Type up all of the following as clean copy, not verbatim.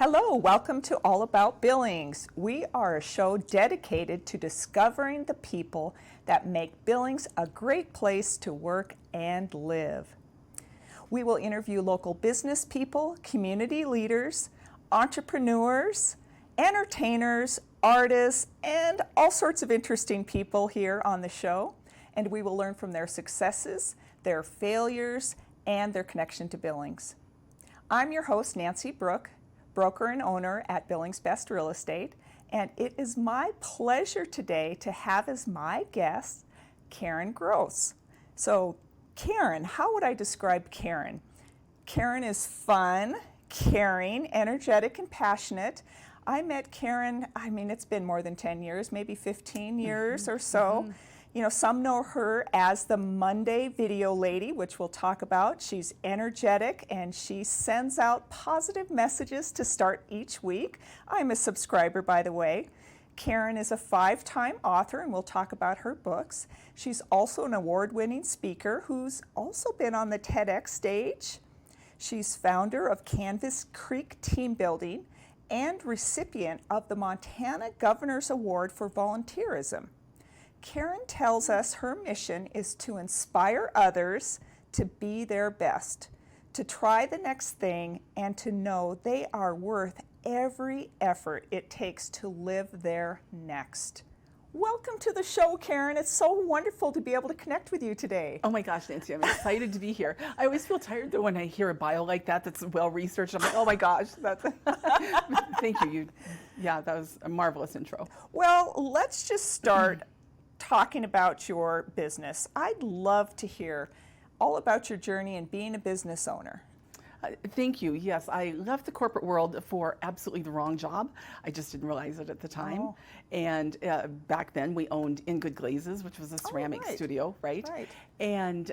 Hello, welcome to All About Billings. We are a show dedicated to discovering the people that make Billings a great place to work and live. We will interview local business people, community leaders, entrepreneurs, entertainers, artists, and all sorts of interesting people here on the show. And we will learn from their successes, their failures, and their connection to Billings. I'm your host, Nancy Brook, broker and owner at Billings Best Real Estate, and it is my pleasure today to have as my guest Karen Grosz. So Karen, how would I describe Karen? Karen is fun, caring, energetic, and passionate. I met Karen, it's been more than 10 years, maybe 15 years or so. You know, some know her as the Monday video lady, which we'll talk about. She's energetic and she sends out positive messages to start each week. I'm a subscriber, by the way. Karen is a 5-time author, and we'll talk about her books. She's also an award-winning speaker who's also been on the TEDx stage. She's founder of Canvas Creek Team Building and recipient of the Montana Governor's Award for Volunteerism. Karen tells us her mission is to inspire others to be their best, to try the next thing, and to know they are worth every effort it takes to live their next. Welcome to the show, Karen. It's so wonderful to be able to connect with you today. Oh my gosh, Nancy, I'm excited to be here. I always feel tired though when I hear a bio like that that's well researched. I'm like, oh my gosh, that's thank you. Yeah, that was a marvelous intro. Well, let's just start talking about your business. I'd love to hear all about your journey in being a business owner. Thank you. Yes, I left the corporate world for absolutely the wrong job. I just didn't realize it at the time. Oh. And back then we owned In Good Glazes, which was a ceramic studio, right? And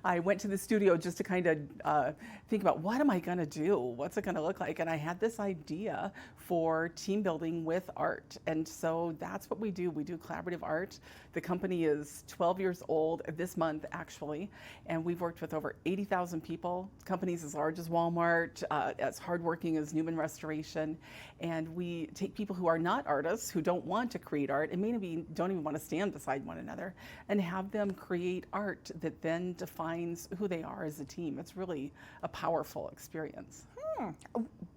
I went to the studio just to kind of think about, what am I going to do? What's it going to look like? And I had this idea for team building with art. And so that's what we do. We do collaborative art. The company is 12 years old this month, actually. And we've worked with over 80,000 people, companies as large as Walmart, as hardworking as Newman Restoration. And we take people who are not artists, who don't want to create art, and maybe don't even want to stand beside one another, and have them create art that then defines who they are as a team. It's really a powerful experience.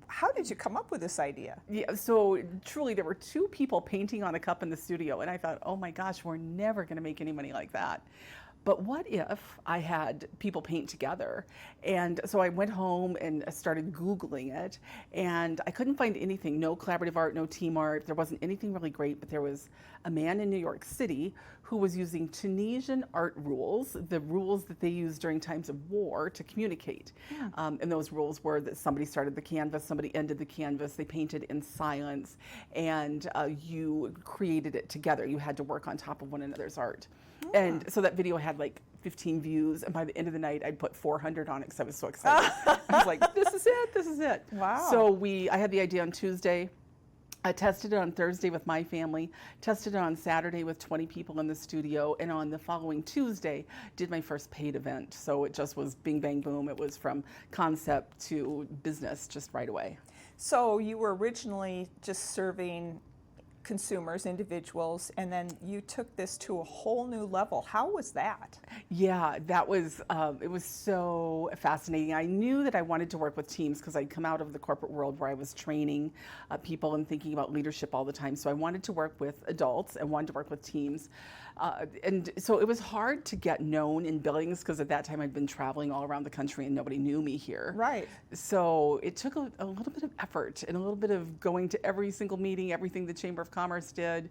How did you come up with this idea? Yeah, so truly there were 2 people painting on a cup in the studio, and I thought, oh my gosh, we're never going to make any money like that. But what if I had people paint together? And so I went home and started Googling it, and I couldn't find anything, no collaborative art, no team art. There wasn't anything really great, but there was a man in New York City who was using Tunisian art rules, the rules that they used during times of war to communicate. And those rules were that somebody started the canvas, somebody ended the canvas, they painted in silence, and you created it together. You had to work on top of one another's art. And so that video had like 15 views, and by the end of the night I'd put 400 on it because I was so excited. I was like, this is it. Wow. So I had the idea on Tuesday. I tested it on Thursday with my family, tested it on Saturday with 20 people in the studio, and on the following Tuesday did my first paid event. So it just was bing, bang, boom. It was from concept to business just right away. So you were originally just serving consumers, individuals, and then you took this to a whole new level. How was that? Yeah, that was, it was so fascinating. I knew that I wanted to work with teams because I'd come out of the corporate world where I was training people and thinking about leadership all the time. So I wanted to work with adults and wanted to work with teams. And so it was hard to get known in Billings because at that time I'd been traveling all around the country and nobody knew me here. Right. So it took a little bit of effort and a little bit of going to every single meeting, everything the Chamber of Commerce did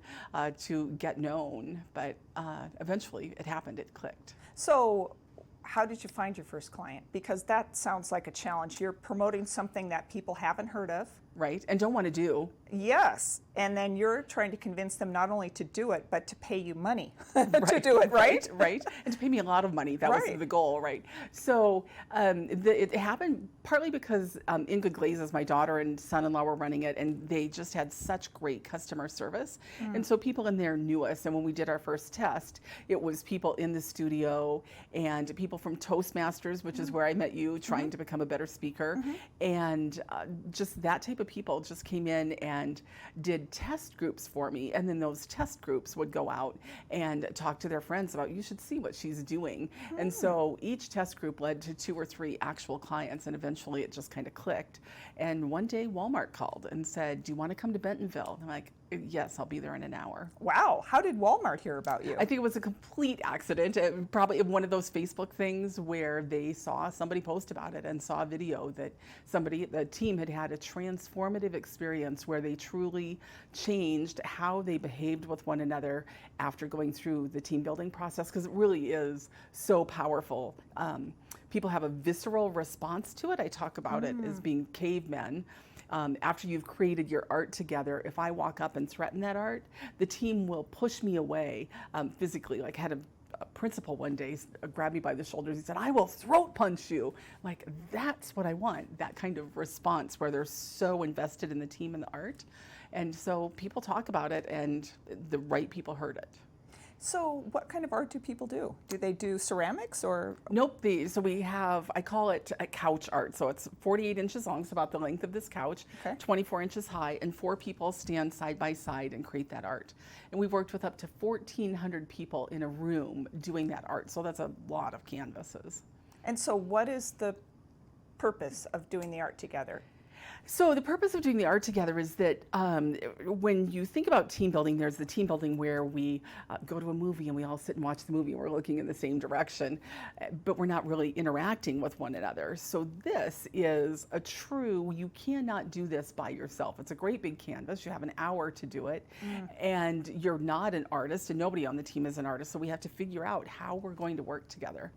to get known. But eventually it happened, it clicked. So how did you find your first client? Because that sounds like a challenge. You're promoting something that people haven't heard of. Right, and don't want to do. Yes, and then you're trying to convince them not only to do it, but to pay you money right, to do it, right? Right, and to pay me a lot of money. That was the goal, right? So it happened partly because In Good Glazes, my daughter and son-in-law were running it, and they just had such great customer service. And so people in there knew us, and when we did our first test, it was people in the studio and people from Toastmasters, which is where I met you, trying to become a better speaker, and just that type of of people just came in and did test groups for me, and then those test groups would go out and talk to their friends about, you should see what she's doing. And so each test group led to 2 or 3 actual clients, and eventually it just kind of clicked. And one day Walmart called and said, do you want to come to Bentonville? I'm like, yes, I'll be there in an hour. Wow. How did Walmart hear about you? I think it was a complete accident. Probably one of those Facebook things where they saw somebody post about it and saw a video that the team had had a transformative experience where they truly changed how they behaved with one another after going through the team building process, because it really is so powerful. People have a visceral response to it. I talk about it as being cavemen. After you've created your art together, if I walk up and threaten that art, the team will push me away physically. Like, I had a principal one day grab me by the shoulders. He said, I will throat punch you. I'm like, that's what I want, that kind of response where they're so invested in the team and the art. And so people talk about it, and the right people heard it. So what kind of art do people do? Do they do ceramics or? Nope. So we have, I call it a couch art. So it's 48 inches long, so about the length of this couch, Okay. 24 inches high, and 4 people stand side by side and create that art. And we've worked with up to 1,400 people in a room doing that art. So that's a lot of canvases. And so what is the purpose of doing the art together? So the purpose of doing the art together is that when you think about team building, there's the team building where we go to a movie and we all sit and watch the movie and we're looking in the same direction, but we're not really interacting with one another. So this is a true, you cannot do this by yourself. It's a great big canvas. You have an hour to do it, and you're not an artist, and nobody on the team is an artist, so we have to figure out how we're going to work together.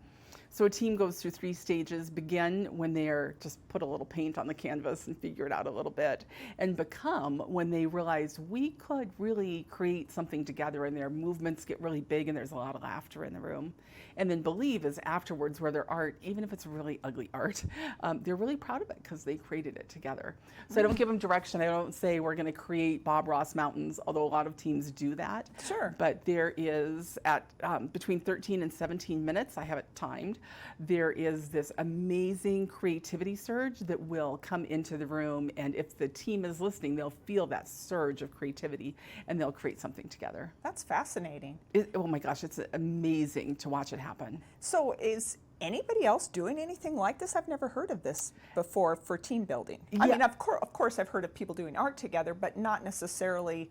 So a team goes through 3 stages: begin when they're just put a little paint on the canvas and figure it out a little bit, and become when they realize we could really create something together and their movements get really big and there's a lot of laughter in the room. And then believe is afterwards, where their art, even if it's really ugly art, they're really proud of it because they created it together. So I don't give them direction. I don't say we're going to create Bob Ross mountains, although a lot of teams do that. Sure. But there is, at between 13 and 17 minutes, I have it timed, there is this amazing creativity surge that will come into the room, and if the team is listening, they'll feel that surge of creativity and they'll create something together. That's fascinating. Oh my gosh, it's amazing to watch it happen. So is anybody else doing anything like this? I've never heard of this before for team building. I Yeah. mean, of course I've heard of people doing art together, but not necessarily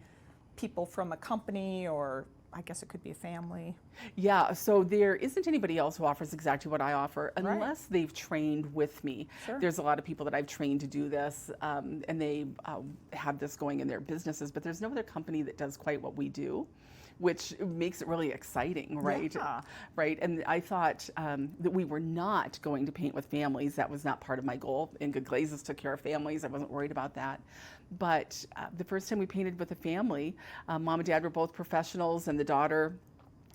people from a company, or I guess it could be a family. Yeah, so there isn't anybody else who offers exactly what I offer Right. unless they've trained with me. Sure. There's a lot of people that I've trained to do this, and they have this going in their businesses, but there's no other company that does quite what we do, which makes it really exciting, right? Yeah. Right, and I thought that we were not going to paint with families. That was not part of my goal. And Good Glazes took care of families. I wasn't worried about that. But the first time we painted with a family, mom and dad were both professionals, and the daughter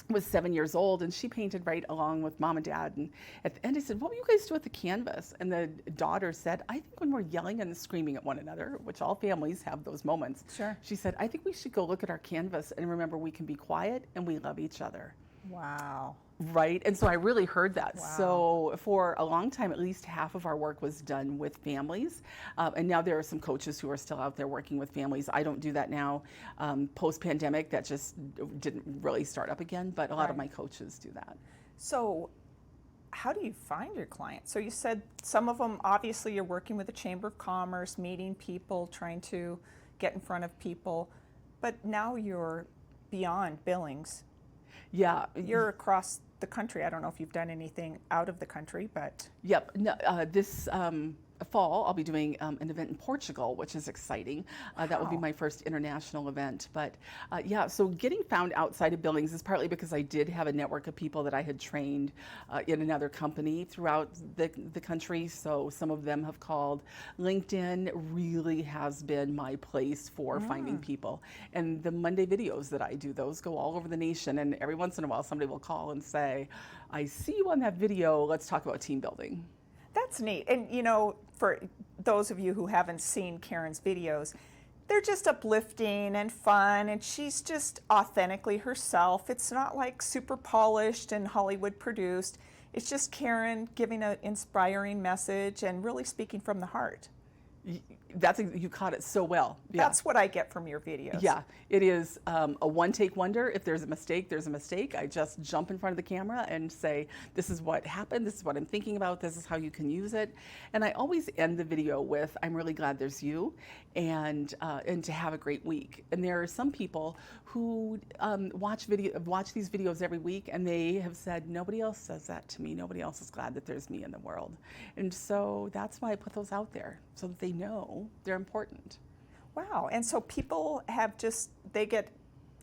was 7 years old, and she painted right along with mom and dad. And at the end I said, what will you guys do with the canvas? And the daughter said, I think when we're yelling and screaming at one another, which all families have those moments, Sure. she said, I think we should go look at our canvas and remember we can be quiet and we love each other. Wow. Right, and so I really heard that. Wow. So for a long time, at least half of our work was done with families, and now there are some coaches who are still out there working with families. I don't do that now. Post-pandemic, that just didn't really start up again, but a lot of Right. my coaches do that. So how do you find your clients? So you said some of them, obviously you're working with the Chamber of Commerce, meeting people, trying to get in front of people, but now you're beyond Billings. Yeah. You're across the country. I don't know if you've done anything out of the country, but Yep. No, this fall, I'll be doing an event in Portugal, which is exciting. That will be Wow. my first international event. But yeah, so getting found outside of Billings is partly because I did have a network of people that I had trained in another company throughout the country. So some of them have called. LinkedIn really has been my place for finding people. And the Monday videos that I do, those go all over the nation. And every once in a while, somebody will call and say, I see you on that video. Let's talk about team building. that's neat. And you know, for those of you who haven't seen Karen's videos, they're just uplifting and fun, and she's just authentically herself. It's not like super polished and Hollywood produced. It's just Karen giving an inspiring message and really speaking from the heart. You caught it so well. Yeah. That's what I get from your videos. Yeah, it is a one-take wonder. If there's a mistake, there's a mistake. I just jump in front of the camera and say, this is what happened, this is what I'm thinking about, this is how you can use it. And I always end the video with, I'm really glad there's you, and to have a great week. And there are some people who watch these videos every week, and they have said, nobody else says that to me. Nobody else is glad that there's me in the world. And so that's why I put those out there, so that they know they're important. Wow. And so people they get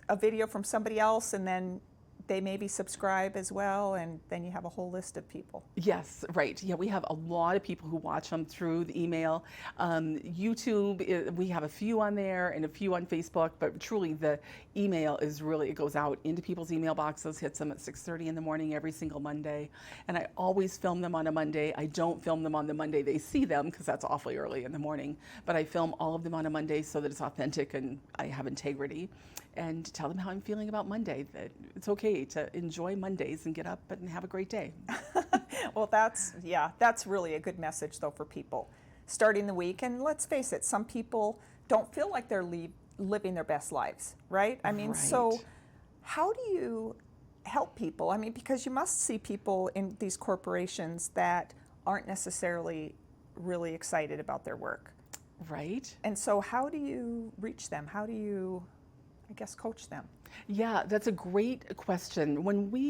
a video from somebody else and then they maybe subscribe as well, and then you have a whole list of people. Yes, right. Yeah, we have a lot of people who watch them through the email. YouTube, we have a few on there and a few on Facebook, but truly the email is really, it goes out into people's email boxes, hits them at 6:30 in the morning every single Monday. And I always film them on a Monday. I don't film them on the Monday they see them, because that's awfully early in the morning. But I film all of them on a Monday so that it's authentic and I have integrity. And tell them how I'm feeling about Monday, that it's okay to enjoy Mondays and get up and have a great day. Well, that's really a good message, though, for people starting the week. And let's face it, some people don't feel like they're living their best lives, right? I mean, so how do you help people? I mean, because you must see people in these corporations that aren't necessarily really excited about their work. Right. And so how do you reach them? How do you, I guess, coach them? Yeah, that's a great question.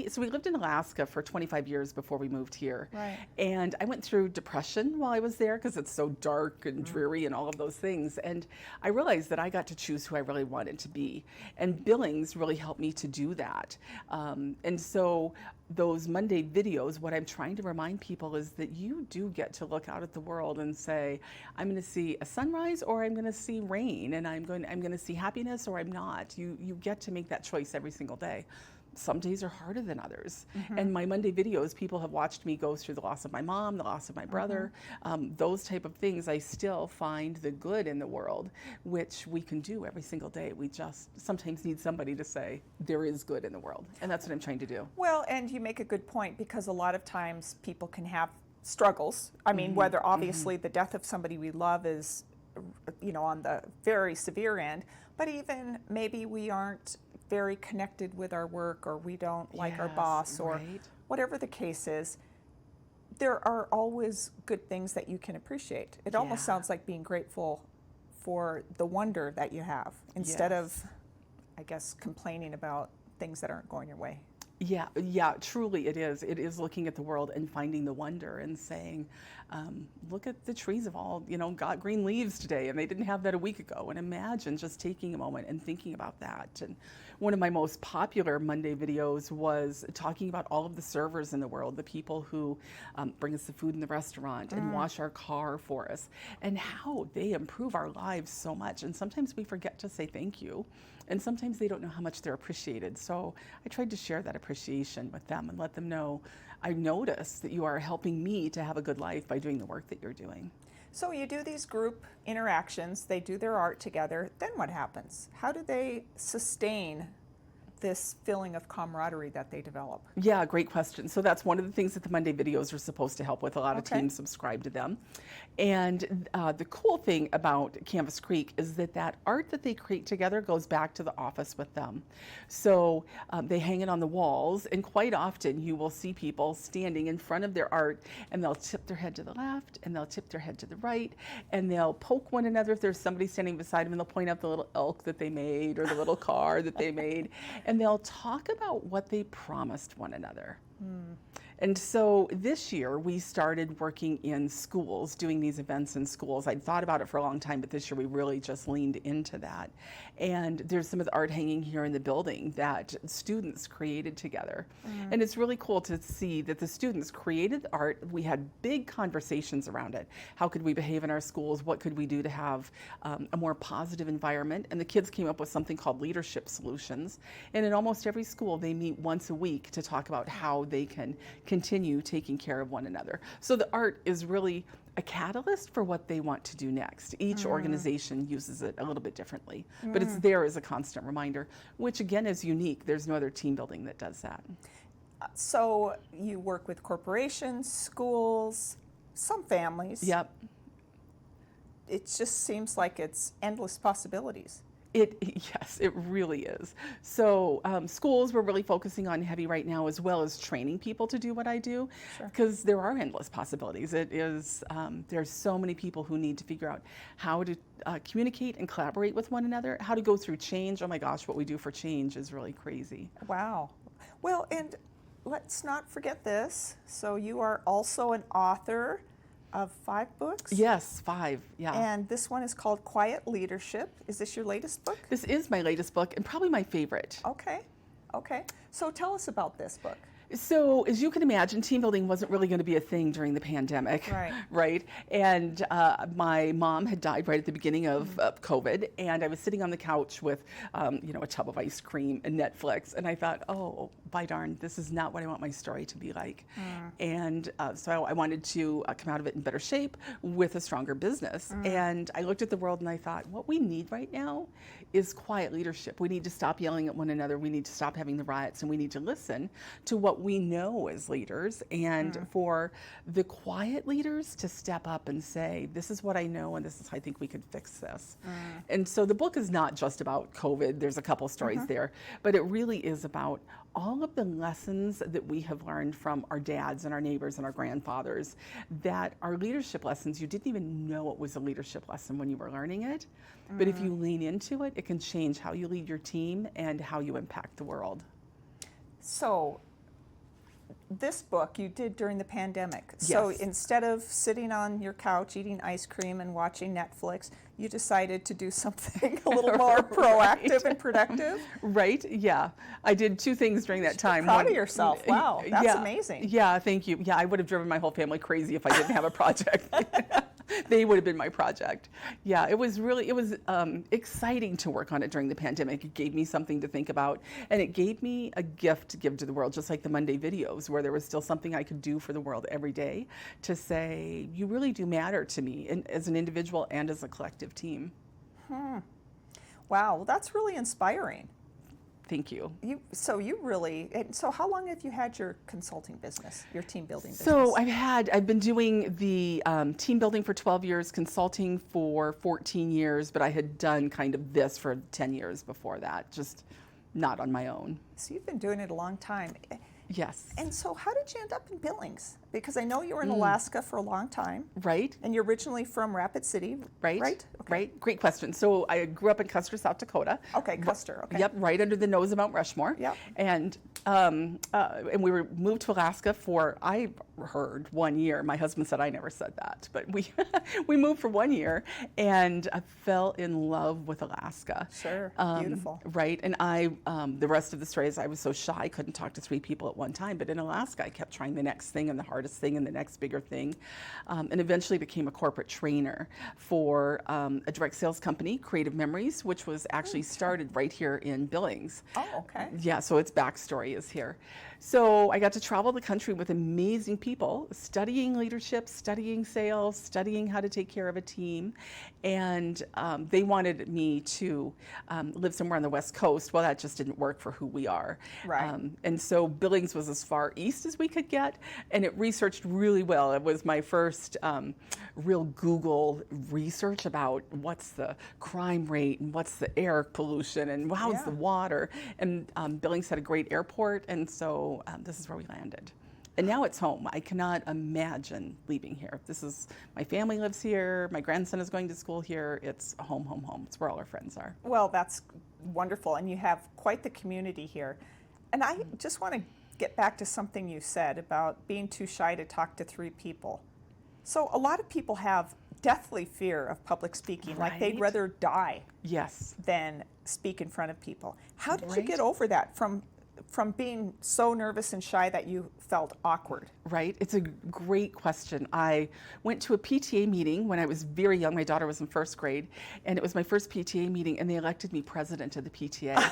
So we lived in Alaska for 25 years before we moved here. Right. And I went through depression while I was there, because it's so dark and dreary and all of those things. And I realized that I got to choose who I really wanted to be. And Billings really helped me to do that. And so those Monday videos, what I'm trying to remind people is that you do get to look out at the world and say, I'm going to see a sunrise or I'm going to see rain, and I'm going to see happiness or I'm not. You get to make that choice every single day. Some days are harder than others. And my Monday videos, people have watched me go through the loss of my mom, the loss of my brother, those type of things. I still find the good in the world, which we can do every single day. We just sometimes need somebody to say, there is good in the world. And that's what I'm trying to do. Well, and you make a good point, because a lot of times people can have struggles. I mean, whether obviously the death of somebody we love is, on the very severe end, but even maybe we aren't very connected with our work, or we don't like our boss, or whatever the case is, there are always good things that you can appreciate. It almost sounds like being grateful for the wonder that you have, instead of, I guess, complaining about things that aren't going your way. Yeah, truly it is. It is looking at the world and finding the wonder and saying, look at the trees have all, got green leaves today, and they didn't have that a week ago. And imagine just taking a moment and thinking about that. And one of my most popular Monday videos was talking about all of the servers in the world, the people who bring us the food in the restaurant and wash our car for us, and how they improve our lives so much. And sometimes we forget to say thank you. And sometimes they don't know how much they're appreciated. So I tried to share that appreciation with them and let them know, I notice that you are helping me to have a good life by doing the work that you're doing. So you do these group interactions, they do their art together, then what happens? How do they sustain this feeling of camaraderie that they develop? Yeah, great question. So that's one of the things that the Monday videos are supposed to help with. A lot of teams subscribe to them. And the cool thing about Canvas Creek is that art that they create together goes back to the office with them. So they hang it on the walls, and quite often you will see people standing in front of their art, and they'll tip their head to the left and they'll tip their head to the right, and they'll poke one another if there's somebody standing beside them, and they'll point out the little elk that they made or the little car that they made. And they'll talk about what they promised one another. And so this year we started working in schools, doing these events in schools. I'd thought about it for a long time, but this year we really just leaned into that. And there's some of the art hanging here in the building that students created together. And it's really cool to see that the students created the art. We had big conversations around it. How could we behave in our schools? What could we do to have a more positive environment? And the kids came up with something called leadership solutions. And in almost every school, they meet once a week to talk about how they can continue taking care of one another. So the art is really a catalyst for what they want to do next. Each organization uses it a little bit differently, but it's there as a constant reminder, which again is unique. There's no other team building that does that. So you work with corporations, schools, some families. Yep. it just seems like it's endless possibilities. Yes, it really is. So schools, we're really focusing on heavy right now, as well as training people to do what I do, Sure. because there are endless possibilities. It is, there's so many people who need to figure out how to communicate and collaborate with one another, how to go through change. Oh my gosh, what we do for change is really crazy. Wow. Well, and let's not forget this. So you are also an author of 5 books? Yes, 5, yeah. And this one is called Quiet Leadership. Is this your latest book? This is my latest book and probably my favorite. Okay. Okay. So tell us about this book. So, as you can imagine, team building wasn't really going to be a thing during the pandemic, Right. right? And my mom had died right at the beginning of COVID, and I was sitting on the couch with, a tub of ice cream and Netflix, and I thought, oh, by darn, this is not what I want my story to be like. And so I wanted to come out of it in better shape with a stronger business. And I looked at the world and I thought, what we need right now is quiet leadership. We need to stop yelling at one another. We need to stop having the riots, and we need to listen to what we know as leaders, and for the quiet leaders to step up and say, this is what I know, and this is how I think we could fix this. And so the book is not just about COVID. There's a couple stories there, but it really is about all of the lessons that we have learned from our dads and our neighbors and our grandfathers that are leadership lessons. You didn't even know it was a leadership lesson when you were learning it. But if you lean into it, it can change how you lead your team and how you impact the world. So this book you did during the pandemic. So Yes. instead of sitting on your couch eating ice cream and watching Netflix, you decided to do something a little more proactive and productive. Right? Yeah. I did 2 things during that time. Proud of One- yourself. Wow, that's yeah, amazing. Yeah, thank you. Yeah, I would have driven my whole family crazy if I didn't have a project. They would have been my project. Yeah, it was exciting to work on it during the pandemic. It gave me something to think about, and it gave me a gift to give to the world, just like the Monday videos, where there was still something I could do for the world every day to say, you really do matter to me, and as an individual and as a collective team. Wow, well, that's really inspiring. Thank you. So how long have you had your consulting business, your team building business? So I've been doing the team building for 12 years, consulting for 14 years, but I had done kind of this for 10 years before that, just not on my own. So you've been doing it a long time. Yes. And so how did you end up in Billings? Because I know you were in Alaska for a long time. Right. And you're originally from Rapid City, Right. right? Okay. Right. Great question. So I grew up in Custer, South Dakota. Okay, Custer, okay. Yep, right under the nose of Mount Rushmore. Yep. And we were moved to Alaska for, I heard, 1 year. My husband said I never said that, but we we moved for 1 year, and I fell in love with Alaska. Sure, beautiful. Right, and the rest of the story is I was so shy I couldn't talk to 3 people at one time, but in Alaska I kept trying the next thing and the hardest thing and the next bigger thing, and eventually became a corporate trainer for a direct sales company, Creative Memories, which was actually started right here in Billings. Oh, okay. Yeah, so its backstory is here. So I got to travel the country with amazing people, studying leadership, studying sales, studying how to take care of a team, and they wanted me to live somewhere on the West Coast. Well, that just didn't work for who we are. Right. And so Billings was as far east as we could get, and it researched really well. It was my first real Google research about what's the crime rate and what's the air pollution and how's Yeah. the water. And Billings had a great airport, and so this is where we landed. And now it's home. I cannot imagine leaving here. My family lives here. My grandson is going to school here. It's home, home, home. It's where all our friends are. Well, that's wonderful, and you have quite the community here. And I just want to get back to something you said about being too shy to talk to 3 people. So a lot of people have deathly fear of public speaking, like they'd Right. rather die Yes. than speak in front of people. How did you Right. get over that from being so nervous and shy that you felt awkward? Right. It's a great question. I went to a PTA meeting when I was very young. My daughter was in 1st grade, and it was my first PTA meeting, and they elected me president of the PTA.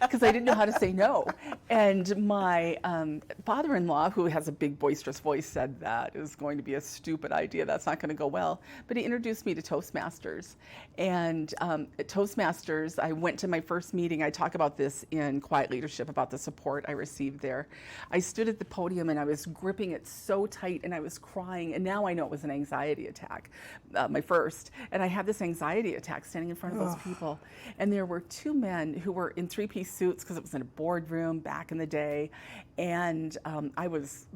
because I didn't know how to say no. And my father-in-law, who has a big boisterous voice, said that is going to be a stupid idea. That's not going to go well. But he introduced me to Toastmasters. And at Toastmasters, I went to my first meeting. I talk about this in Quiet Leadership, about the support I received there. I stood at the podium and I was gripping it so tight and I was crying. And now I know it was an anxiety attack, my first. And I had this anxiety attack standing in front of those people. And there were two men who were in three-piece suits because it was in a boardroom back in the day. And I was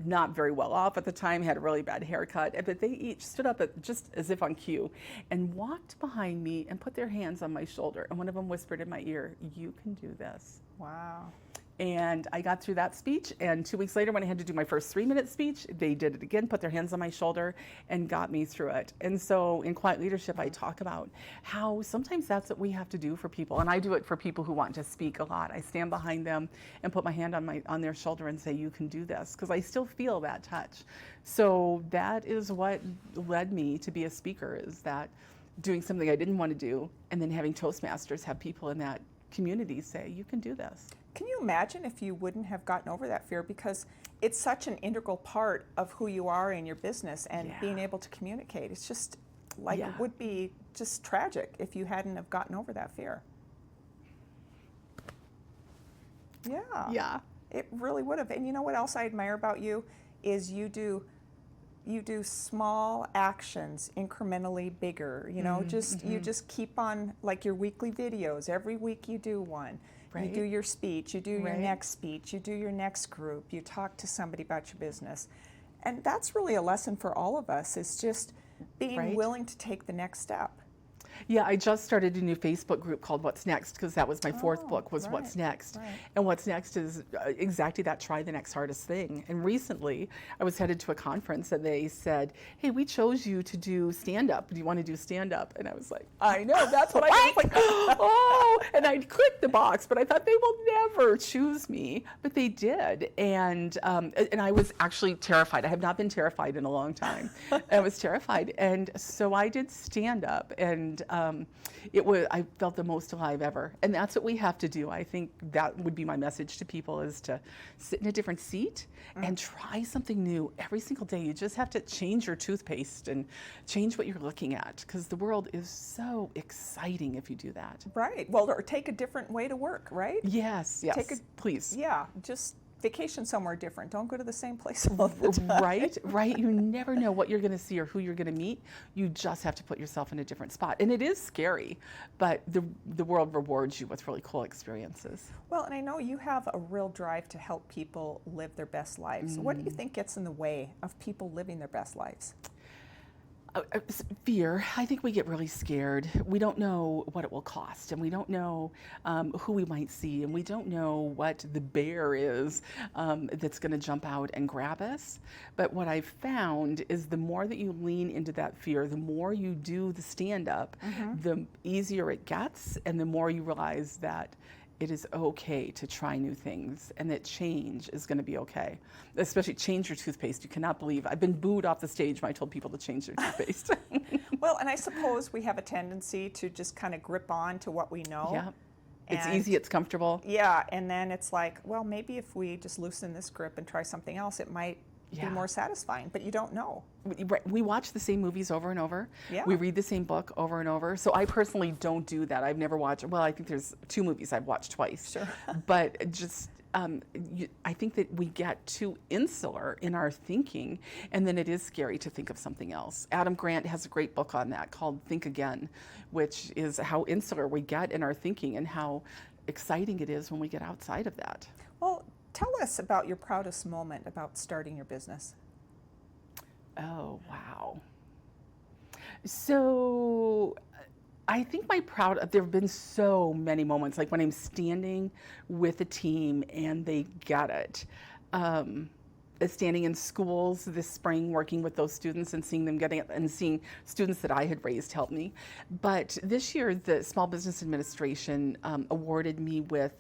not very well off at the time, had a really bad haircut, but they each stood up just as if on cue and walked behind me and put their hands on my shoulder. And one of them whispered in my ear, "You can do this." Wow. And I got through that speech, and 2 weeks later when I had to do my first 3-minute speech, they did it again, put their hands on my shoulder and got me through it. And so in Quiet Leadership, I talk about how sometimes that's what we have to do for people. And I do it for people who want to speak a lot. I stand behind them and put my hand on their shoulder and say, "You can do this," because I still feel that touch. So that is what led me to be a speaker, is that doing something I didn't want to do, and then having Toastmasters have people in that community say, "You can do this." Can you imagine if you wouldn't have gotten over that fear? Because it's such an integral part of who you are in your business, and being able to communicate. It's just like, it would be just tragic if you hadn't have gotten over that fear. Yeah. Yeah. It really would have. And you know what else I admire about you is you do small actions incrementally bigger. You know, you just keep on, like your weekly videos. Every week you do one. Right. You do your speech, you do your next speech, you do your next group, you talk to somebody about your business. And that's really a lesson for all of us, is just being willing to take the next step. Yeah, I just started a new Facebook group called What's Next, because that was my fourth book, was What's Next. Right. And What's Next is exactly that, try the next hardest thing. And recently, I was headed to a conference and they said, "Hey, we chose you to do stand-up. Do you want to do stand-up?" And I was like, I know, that's what I was like, oh! And I clicked the box, but I thought they will never choose me. But they did. And I was actually terrified. I have not been terrified in a long time. I was terrified. And so I did stand-up, and I felt the most alive ever. And that's what we have to do. I think that would be my message to people, is to sit in a different seat and try something new every single day. You just have to change your toothpaste and change what you're looking at, because the world is so exciting if you do that. Right. Well, or take a different way to work, right? Yes, please. Yeah, just vacation somewhere different. Don't go to the same place all the time. Right. You never know what you're going to see or who you're going to meet. You just have to put yourself in a different spot. And it is scary, but the world rewards you with really cool experiences. Well, and I know you have a real drive to help people live their best lives. What do you think gets in the way of people living their best lives? Fear. I think we get really scared. We don't know what it will cost, and we don't know who we might see, and we don't know what the bear is that's going to jump out and grab us. But what I've found is the more that you lean into that fear, the more you do the stand-up, the easier it gets, and the more you realize that it is okay to try new things, and that change is going to be okay. Especially change your toothpaste. You cannot believe, I've been booed off the stage when I told people to change their toothpaste. Well, and I suppose we have a tendency to just kind of grip on to what we know. Yeah. It's easy, it's comfortable. Yeah, and then it's like, well, maybe if we just loosen this grip and try something else, it might be more satisfying, but you don't know. We watch the same movies over and over. Yeah. We read the same book over and over. So I personally don't do that. I've never watched, well, I think there's 2 movies I've watched twice. Sure. But just, I think that we get too insular in our thinking, and then it is scary to think of something else. Adam Grant has a great book on that called Think Again, which is how insular we get in our thinking and how exciting it is when we get outside of that. Well, tell us about your proudest moment about starting your business. Oh, wow. So I think there have been so many moments, like when I'm standing with a team and they get it. standing in schools this spring, working with those students and seeing them getting up and seeing students that I had raised help me. But this year, the Small Business Administration awarded me with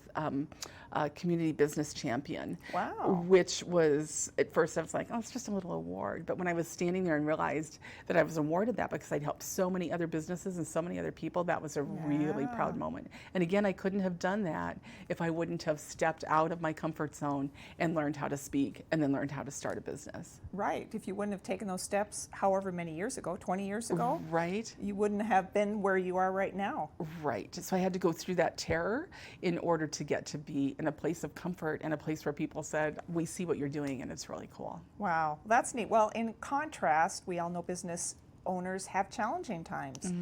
Community Business Champion. Wow. Which was, at first I was like, oh, it's just a little award. But when I was standing there and realized that I was awarded that because I'd helped so many other businesses and so many other people, that was a really proud moment. And again, I couldn't have done that if I wouldn't have stepped out of my comfort zone and learned how to speak and then learned how to start a business. Right. If you wouldn't have taken those steps however many years ago, 20 years ago, right, you wouldn't have been where you are right now. Right. So I had to go through that terror in order to get to be in a place of comfort and a place where people said, we see what you're doing and it's really cool. Wow, that's neat. Well, in contrast, we all know business owners have challenging times.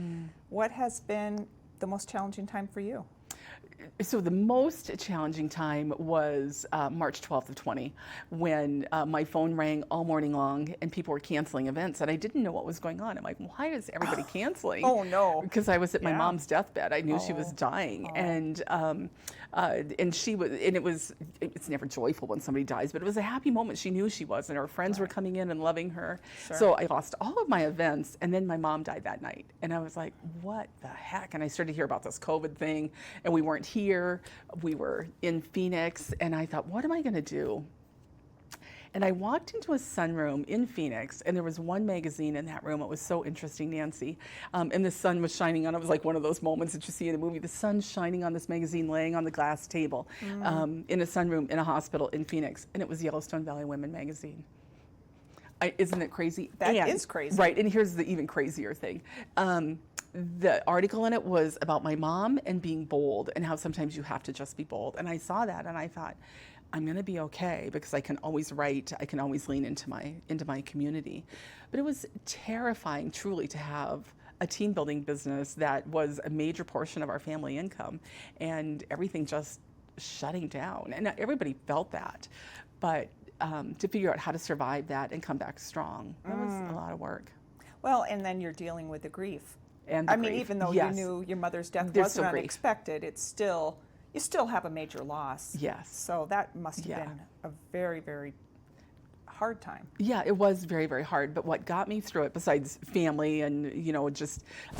What has been the most challenging time for you? So the most challenging time was March 12th of 20, when my phone rang all morning long and people were canceling events and I didn't know what was going on. I'm like, why is everybody canceling? Oh no! Because I was at my mom's deathbed. I knew she was dying, and she was, and it's never joyful when somebody dies, but it was a happy moment. She knew she was, and her friends were coming in and loving her. Sure. So I lost all of my events, and then my mom died that night, and I was like, what the heck? And I started to hear about this COVID thing, and we weren't here. We were in Phoenix, and I thought, what am I going to do? And I walked into a sunroom in Phoenix, and there was one magazine in that room. It was so interesting, Nancy. And the sun was shining on it. It was like one of those moments that you see in a movie. The sun's shining on this magazine laying on the glass table in a sunroom in a hospital in Phoenix. And it was Yellowstone Valley Women magazine. Isn't it crazy? That is crazy. Right, and here's the even crazier thing. The article in it was about my mom and being bold and how sometimes you have to just be bold. And I saw that and I thought, I'm going to be okay because I can always write, I can always lean into my community. But it was terrifying truly to have a team building business that was a major portion of our family income and everything just shutting down. And everybody felt that. But to figure out how to survive that and come back strong, that was a lot of work. Well, and then you're dealing with the grief. And I mean, even though you knew your mother's death wasn't grief. Unexpected, you still have a major loss. Yes. So that must have been a very, very hard time. Yeah, it was very, very hard. But what got me through it, besides family and,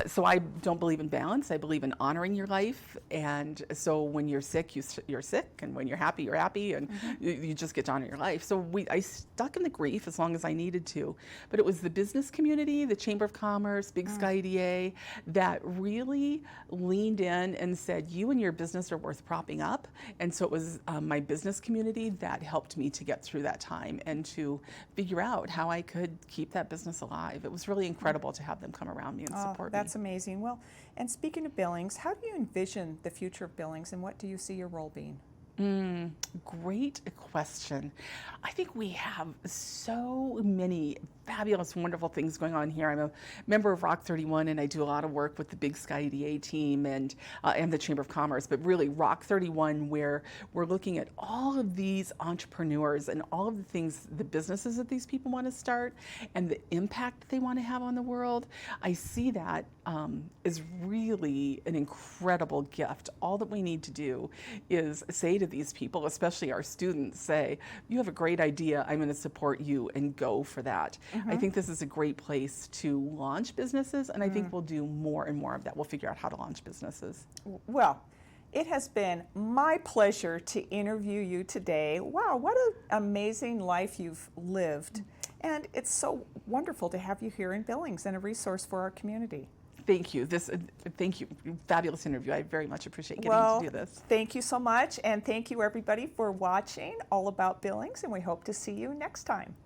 so I don't believe in balance. I believe in honoring your life. And so when you're sick, you're sick. And when you're happy. And you just get to honor your life. So I stuck in the grief as long as I needed to. But it was the business community, the Chamber of Commerce, Big Sky EDA, that really leaned in and said, you and your business are worth propping up. And so it was my business community that helped me to get through that time and to figure out how I could keep that business alive. It was really incredible to have them come around me and support me. That's amazing. Well, and speaking of Billings, how do you envision the future of Billings and what do you see your role being? Great question. I think we have so many fabulous, wonderful things going on here. I'm a member of Rock 31 and I do a lot of work with the Big Sky EDA team and the Chamber of Commerce, but really Rock 31, where we're looking at all of these entrepreneurs and all of the things, the businesses that these people want to start and the impact that they want to have on the world. I see that is really an incredible gift. All that we need to do is say to these people, especially our students, say, you have a great idea, I'm going to support you and go for that. I think this is a great place to launch businesses, and I think we'll do more and more of that. We'll figure out how to launch businesses. Well, it has been my pleasure to interview you today. Wow, what an amazing life you've lived. And it's so wonderful to have you here in Billings and a resource for our community. Thank you. Thank you. Fabulous interview. I very much appreciate getting to do this. Thank you so much, and thank you everybody for watching All About Billings, and we hope to see you next time.